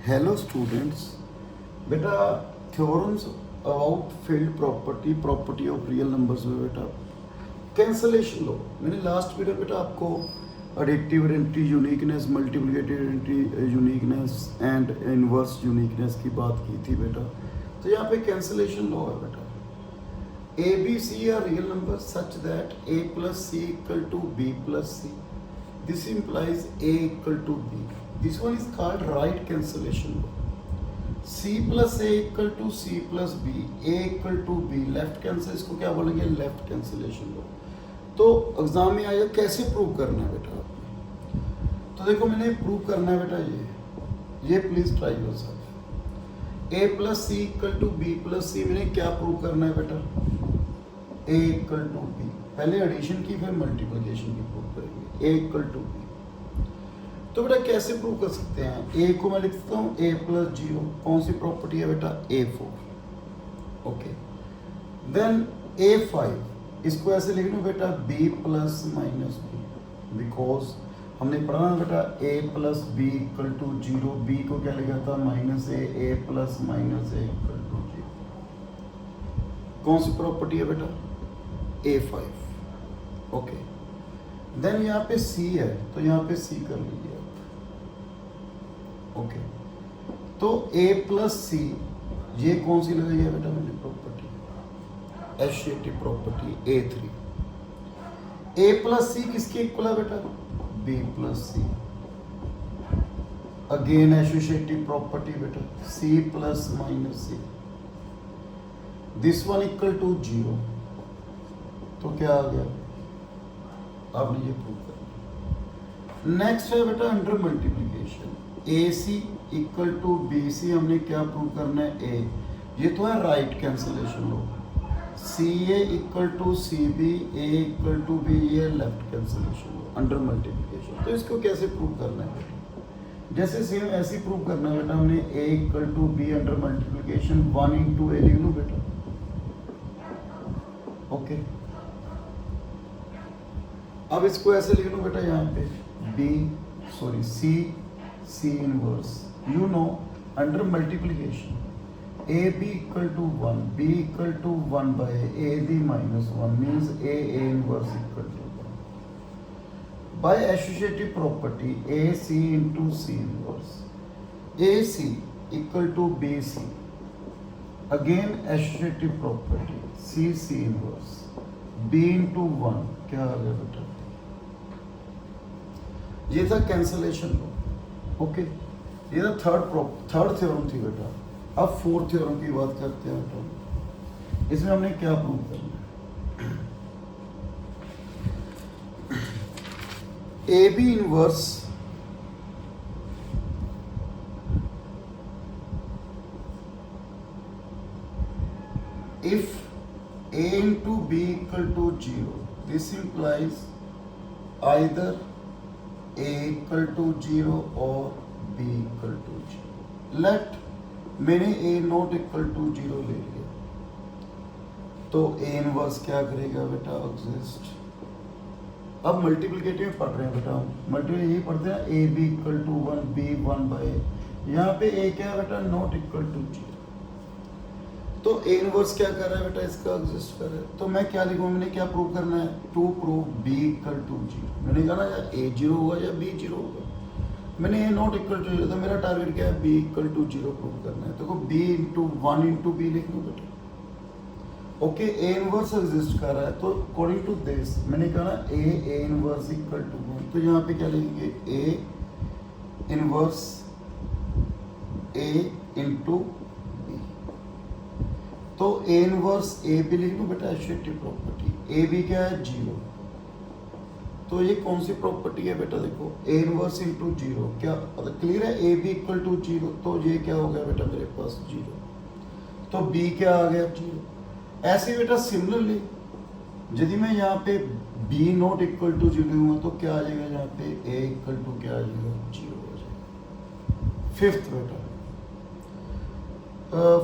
Hello students, बेटा theorems about field property of real numbers में बेटा कैंसलेशन लो। मैंने लास्ट वीडियो बेटा आपको additive identity, uniqueness, multiplicative identity, uniqueness and inverse uniqueness की बात की थी बेटा। तो यहाँ पे कैंसलेशन लो है बेटा। A B C are real number such that A plus C equal to B plus C. This implies A equal to B. This one is called right cancellation law. C plus A equal to C plus B. A equal to B. Left cancel, इसको क्या बोलेंगे? Left cancellation law. तो exam में आया कैसे prove करना है बेटा आपने? तो देखो मैंने प्रूव करना है बेटा ये please try your self. A plus C equal to B plus C मैंने क्या प्रूव करना है बेटा? A equal to B। पहले एडिशन की फिर मल्टीप्लिकेशन की प्रूव करेंगे। A equal to B. तो बेटा कैसे प्रूव कर सकते हैं? A को मैं लिखता हूँ A प्लस जीरो। कौन सी प्रॉपर्टी है बेटा? A4। ओके, देन A5 इसको ऐसे लिख लो बेटा B plus minus B, because हमने पढ़ा ना बेटा A plus B equal to zero. B को क्या लिखा था? Minus A plus minus A equal to zero. कौन सी प्रॉपर्टी है बेटा? A5। ओके, देन यहाँ पे C है तो यहाँ पे C कर लीजिए आप। ओके, तो A प्लस सी ये कौन सी लगाई है बेटा मैंने property? Associative property A3। A plus C किसके इक्वल है बेटा? B plus C. Again associative property बेटा C plus minus C. This one equal to zero. तो क्या आ गया? आपने ये प्रूव करना। नेक्स्ट है बेटा under multiplication. A C equal to B C हमने क्या प्रूव करना है? ए। ये तो है right cancellation law. C A equal to C B, A equal to B, ये left cancellation law under multiplication. तो इसको कैसे प्रूव करना है बेटा? जैसे सेम ऐसे प्रूव करना है बेटा हमने A equal to B under multiplication 1 into A लिख लो बेटा। ओके, अब इसको ऐसे लिख लो बेटा यहाँ पे C inverse. You know under multiplication A B equal to 1, B equal to 1 by A the minus 1 means A inverse equal to 1 by associative property A C into C inverse. A C equal to B C, again associative property C inverse, B into 1 क्या आ गया बेटा? ये था cancellation लो। Okay, ये था third theorem थी बेटा। अब फोर्थ थ्योरम की बात करते हैं बेटा। इसमें हमने क्या प्रूव करना है? A B inverse if A into B equal to 0, this implies either A equal to 0 or B equal to 0. Let मैंने A not equal to 0 ले लिया, तो A इनवर्स क्या करेगा बेटा? एग्जिस्ट। अब मल्टीप्लिकेटिव में पढ़ रहे हैं बेटा, मल्टीप्लिकेटिव यही पढ़ते हैं A B equal to 1, B 1 by A। यहाँ पे A क्या है बेटा? Not equal to 0। तो ए इनवर्स क्या कर रहा है बेटा? इसका एग्जिस्ट कर रहा है। तो मैं क्या लिखूँ? मैंने क्या प्रूव करना है? To prove B equal to zero. मैंने कहा ना या ए जीरो होगा या बी जीरो होगा। मैंने A not equal to zero, तो मेरा टारगेट क्या है? B equal to zero prove करना है। तो बी इंटू 1 इंटू बी लिख लो बेटा। ओके, ए इनवर्स एग्जिस्ट कर रहा है, तो अकॉर्डिंग टू दिस मैंने कहा ना ए इनवर्स इक्वल टू 1। तो यहाँ पे क्या लिखेंगे? ए इनवर्स ए इंटू, तो ए इनवर्स ए बी लिख लो बेटा एसोसिएटिव प्रॉपर्टी। ए बी क्या है? जीरो। तो ये कौन सी प्रॉपर्टी है बेटा? देखो ए इनवर्स इंटू जीरो, क्या क्लियर है? A B equal to zero, तो ये क्या हो गया बेटा मेरे पास? जीरो। तो बी क्या आ गया? जीरो। ऐसे बेटा सिमिलरली यदि मैं यहाँ पे B not equal to zero हूँ तो क्या आ जाएगा? यहाँ पे ए इक्वल टू क्या आ जाएगा? जीरो हो जाएगा। फिफ्थ बेटा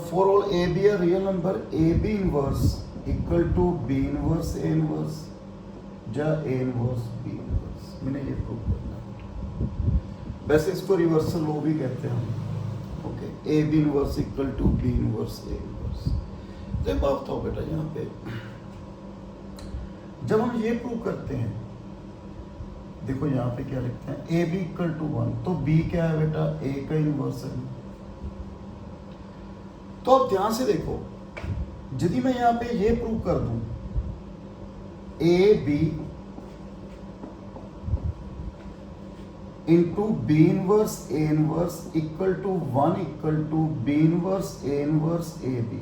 for all a b a real number a b inverse equal to b inverse a inverse या a inverse b inverse। मैंने ये प्रूव करना है। वैसे इसको रिवर्सल लॉ भी कहते हैं। A B inverse equal to B inverse A inverse. जब आप तो बेटा यहाँ पे जब हम ये प्रूव करते हैं, देखो यहाँ पे क्या लिखते हैं, ए बी इक्वल टू 1, तो बी क्या है बेटा, ए का इनवर्स है। तो अब ध्यान से देखो, यदि मैं यहाँ पे ये प्रूव कर दूं A B into B inverse A inverse equal to 1 equal to B inverse A B,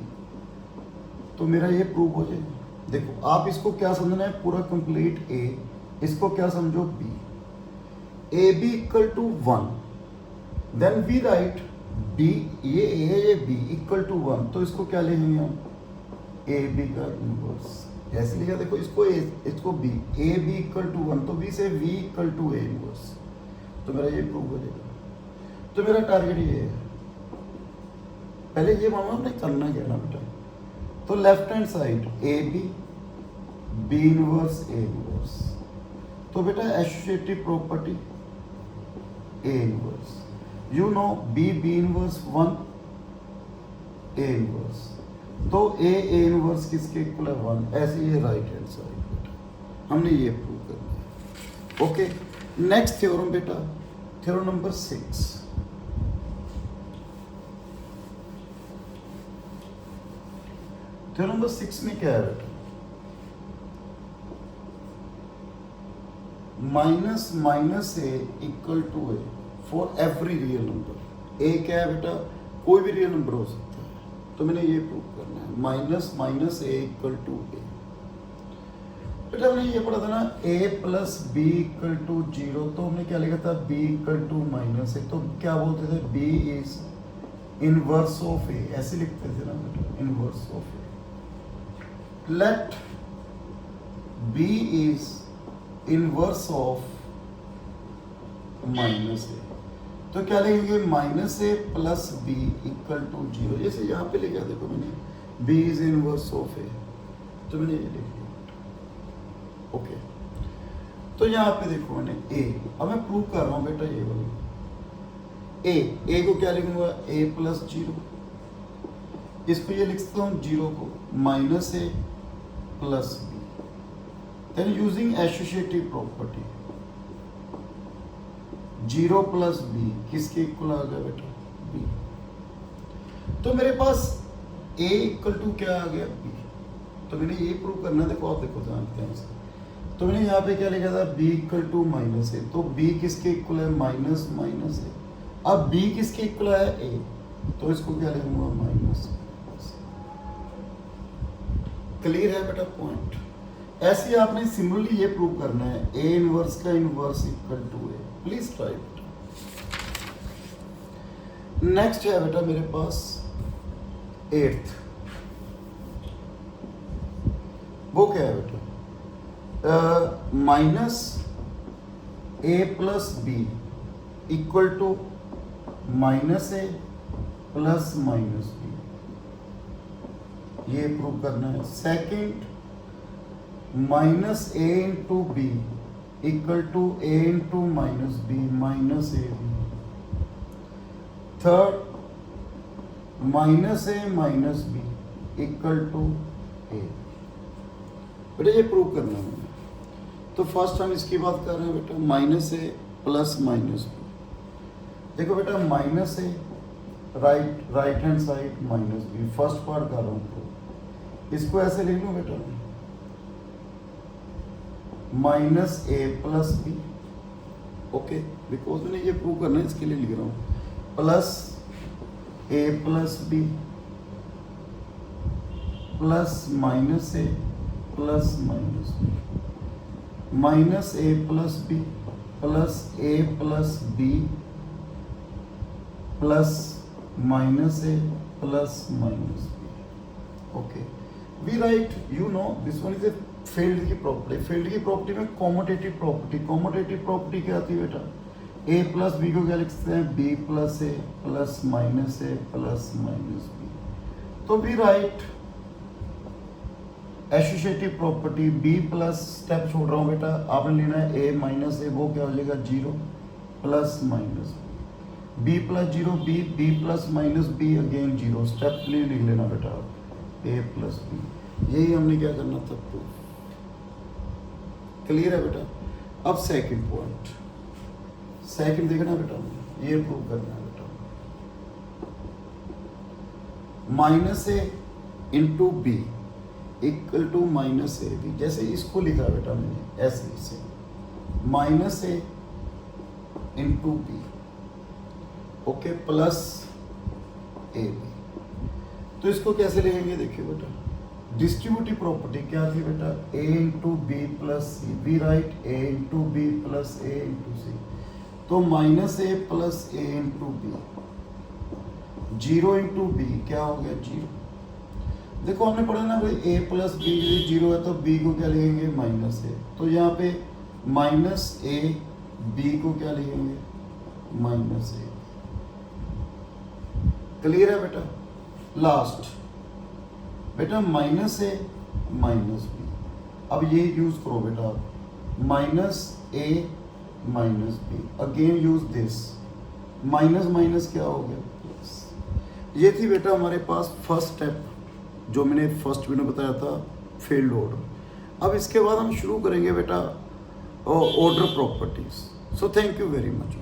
तो मेरा ये प्रूव हो जाएगा। देखो आप इसको क्या समझना है, पूरा कंप्लीट ए, इसको क्या समझो B, A B equal to 1, then we write B, ये ए है ये बी इक्वल टू 1, तो इसको क्या लेंगे हम, ए बी का इनवर्स, ऐसे लिखा। देखो इसको B, A B equal to 1, तो बी से we equal to A inverse, तो मेरा ये प्रूव हो जाएगा। तो मेरा टारगेट ये है, पहले ये मालूम हमने करना क्या ना बेटा, तो left hand side A B B inverse A inverse, तो बेटा associative property A inverse, you know B inverse 1 A inverse, तो ए इनवर्स किसके इक्वल है 1, ऐसे ये राइट हैंड साइड बेटा हमने ये प्रूव करना है। ओके, नेक्स्ट थ्योरम बेटा, थ्योरम नंबर 6। थ्योरम नंबर 6 में क्या है बेटा, minus minus A equal to A for every real number. A क्या है बेटा, कोई भी रियल नंबर हो सकता है, तो मैंने ये प्रूव करना है, minus minus A equal to A. बेटा हमने ये पढ़ा था ना, a plus B equal to 0, तो हमने क्या लिखा था, b equal to minus A, तो क्या बोलते थे, b is inverse of a, ऐसे लिखते थे ना बेटा, inverse of a। Let b is inverse of minus A, तो क्या लिखेंगे, minus A plus B equal to 0, जैसे यहाँ पे लिखा, देखो मैंने b is inverse of a, तो मैंने ये लिख लिया। ओके, तो यहाँ पे देखो मैंने a, अब मैं प्रूव कर रहा हूँ बेटा ये वाला a को क्या लिखूंगा, a प्लस 0, इसको ये लिखता हूँ 0 को minus A plus B, then using associative property 0 plus B किसके इक्वल आ गया बेटा, b, तो मेरे पास a इक्वल टू क्या आ गया, b, तो मैंने ये प्रूव करना है। देखो आप देखो जानते हैं, तो मैंने यहाँ पे क्या लिखा था, b equal to minus A, तो b किसके इक्वल है, माइनस माइनस ए, अब b किसके इक्वल है, a, तो इसको क्या लिखूंगा, माइनस। क्लियर है बेटा पॉइंट। ऐसे ही आपने सिमिलरली ये प्रूव करना है, a इनवर्स का inverse equal to a, please try बेटा। नेक्स्ट है बेटा मेरे पास 8th, वो क्या है बेटा, minus A plus B equal to minus A plus minus B, ये प्रूव करना है। Second, minus A into B equal to A into minus B minus A B. Third, minus A minus B equal to A, बेटा ये prove करना है। तो first हम इसकी बात कर रहे हैं बेटा, minus A plus minus B. देखो बेटा minus A right hand side minus B, first part कर रहा हूँ, तो इसको ऐसे लिख लूँ बेटा, minus A plus B, okay, because मैंने ये प्रूव करना है इसके लिए लिख रहा हूँ, plus A plus B plus minus A plus minus B, minus A plus B plus A plus B plus minus A plus minus B, okay. We write, you know this one is a field की प्रॉपर्टी। Field की प्रॉपर्टी में commutative property क्या आती है बेटा, ए plus B को क्या लिखते हैं, B plus A plus minus B. तो we write associative property B plus, step छोड़ रहा हूँ बेटा, आपने लेना है ए माइनस ए, वो क्या हो जाएगा 0 plus minus, B plus zero B plus minus B again zero, step के लिए लिख लेना बेटा ए प्लस बी, यही हमने क्या करना था प्रूफ। क्लियर है बेटा। अब सेकंड पॉइंट, सेकंड देखना बेटा, ये प्रूव करना है बेटा, minus A into B equal to minus A B, जैसे इसको लिखा बेटा मैंने ऐसे इसे minus A into B, okay, plus A B. तो इसको कैसे लिखेंगे, देखिए बेटा, डिस्ट्रीब्यूटिव प्रॉपर्टी क्या थी बेटा, A into B plus C, we write A into B plus A into C, तो minus A plus A into B, zero into B क्या हो गया जीरो। देखो हमने पढ़ा ना भाई ए प्लस बी जीरो है तो बी को क्या लिखेंगे माइनस ए, तो यहाँ पे माइनस ए, बी को क्या लिखेंगे माइनस ए। क्लियर है बेटा। लास्ट बेटा माइनस ए माइनस बी, अब ये यूज करो बेटा आप, minus A minus B, again use this, minus minus क्या हो गया प्लस। ये थी बेटा हमारे पास फर्स्ट स्टेप जो मैंने फर्स्ट वीडियो बताया था, फील्ड ऑर्डर। अब इसके बाद हम शुरू करेंगे बेटा order properties. So thank you very much.